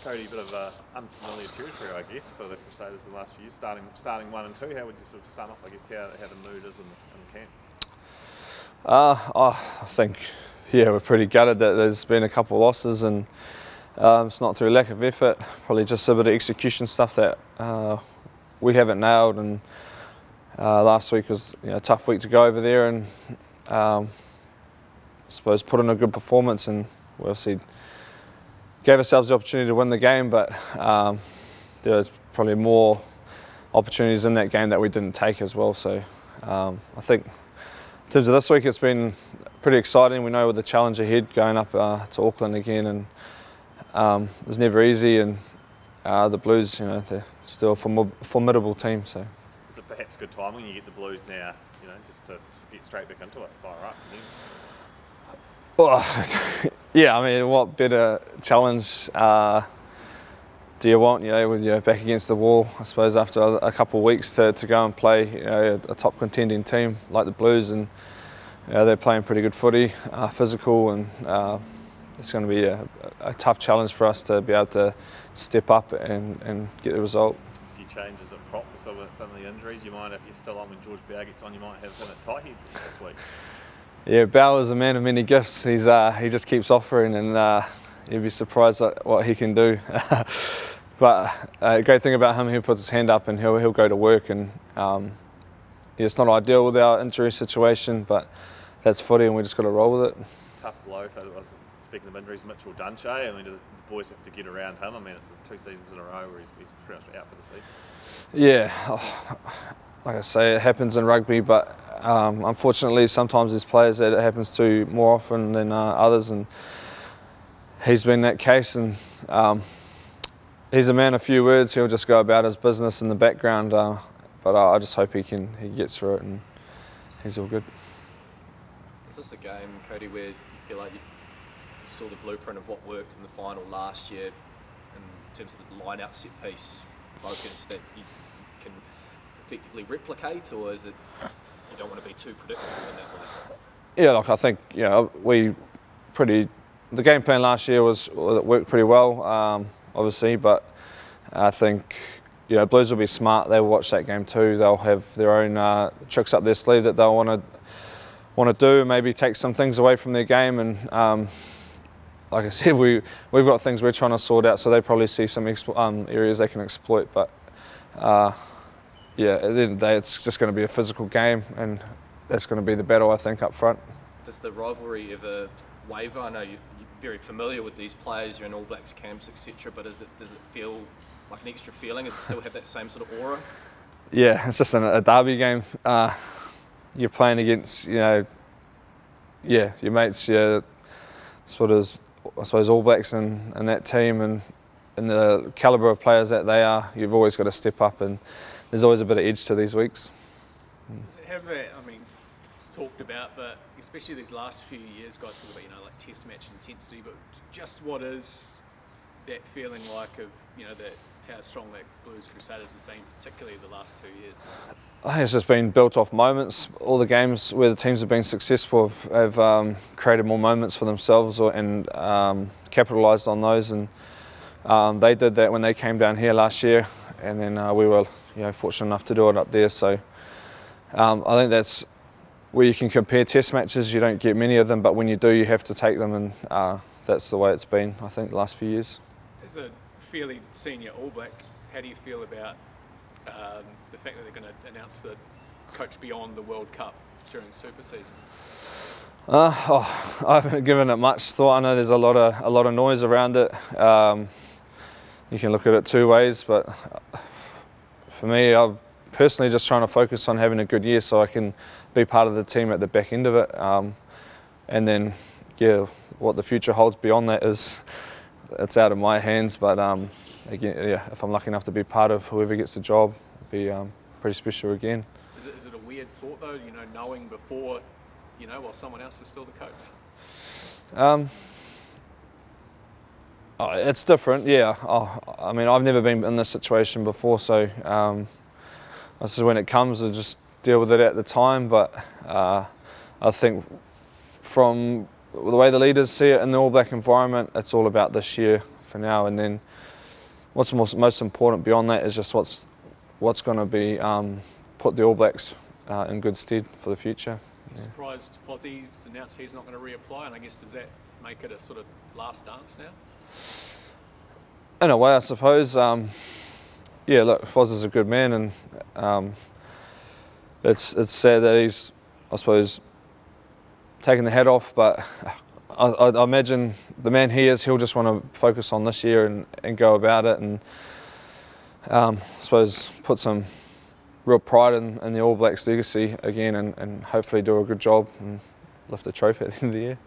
Codie, a bit of unfamiliar territory, I guess, for the Crusaders the last few years, starting 1 and 2. How would you sort of sum up, I guess, how the mood is in the camp? I think, yeah, we're pretty gutted that there's been a couple of losses, and it's not through lack of effort, probably just a bit of execution stuff that we haven't nailed. And last week was a tough week to go over there, and I suppose put in a good performance, and we obviously gave ourselves the opportunity to win the game, but there was probably more opportunities in that game that we didn't take as well. So I think in terms of this week, it's been pretty exciting. We know with the challenge ahead going up to Auckland again, and it's never easy, and the Blues, they're still a formidable team. So is it perhaps good time when you get the Blues now, just to get straight back into it, fire up? Well, yeah, I mean, what better challenge do you want, with your back against the wall, I suppose, after a couple of weeks to go and play, a top contending team like the Blues, and they're playing pretty good footy, physical, and it's going to be a tough challenge for us to be able to step up and get the result. A few changes at prop with some of the injuries. You might, if you're still on when George Bower gets on, you might have him at tight head this week. Yeah, Bower's a man of many gifts. He just keeps offering, and you'd be surprised at what he can do. But a great thing about him, he puts his hand up and he'll go to work. And it's not ideal with our injury situation, but that's footy, and we just got to roll with it. Tough blow for, speaking of injuries, Mitchell Dunshea. I mean, do the boys have to get around him? I mean, it's 2 seasons in a row where he's pretty much out for the season. Yeah, like I say, it happens in rugby, but unfortunately sometimes there's players that it happens to more often than others, and he's been that case. And he's a man of few words. He'll just go about his business in the background, but I just hope he gets through it and he's all good. Is this a game, Codie, where you feel like you saw the blueprint of what worked in the final last year in terms of the line-out set-piece focus that you can effectively replicate, or is it you don't want to be too predictable in that way? Yeah, look, I think the game plan last year worked pretty well, obviously, but I think Blues will be smart. They'll watch that game too. They'll have their own tricks up their sleeve that they'll want to do, maybe take some things away from their game. And like I said, we've got things we're trying to sort out, so they probably see some areas they can exploit. But yeah, at the end of the day, it's just going to be a physical game, and that's going to be the battle, I think, up front. Does the rivalry ever waver? I know you're very familiar with these players, you're in All Blacks camps, etc., but does it feel like an extra feeling? Does it still have that same sort of aura? Yeah, it's just a derby game. You're playing against, your mates, your sort of, I suppose, All Blacks and that team, and the calibre of players that they are, you've always got to step up, and there's always a bit of edge to these weeks. It's talked about, but especially these last few years, guys talk about, like test match intensity, but just what is that feeling like of, how strong that Blues Crusaders has been, particularly the last 2 years? I think it's just been built off moments. All the games where the teams have been successful have created more moments for themselves and capitalised on those, and they did that when they came down here last year, and then we were fortunate enough to do it up there. So I think that's where you can compare test matches. You don't get many of them, but when you do, you have to take them, and that's the way it's been, I think, the last few years. As a fairly senior All Black, how do you feel about the fact that they're going to announce the coach beyond the World Cup during Super Season? I haven't given it much thought. I know there's a lot of noise around it. You can look at it 2 ways, but for me, I'm personally just trying to focus on having a good year so I can be part of the team at the back end of it. And then, what the future holds beyond that it's out of my hands. But again, if I'm lucky enough to be part of whoever gets the job, it'll be pretty special again. Is it a weird thought though, knowing before, while someone else is still the coach? It's different, yeah. I mean, I've never been in this situation before, so this is when it comes, I just deal with it at the time. But I think from the way the leaders see it in the All Black environment, it's all about this year for now, and then what's most important beyond that is just what's going to be put the All Blacks in good stead for the future. Yeah. Surprised Fozzie's announced he's not going to reapply, and I guess does that make it a sort of last dance now? In a way, I suppose. Yeah, look, Foz is a good man, and it's sad that he's, I suppose, taking the hat off, but I imagine the man he is, he'll just want to focus on this year and go about it, and I suppose put some real pride in the All Blacks legacy again, and hopefully do a good job and lift the trophy at the end of the year.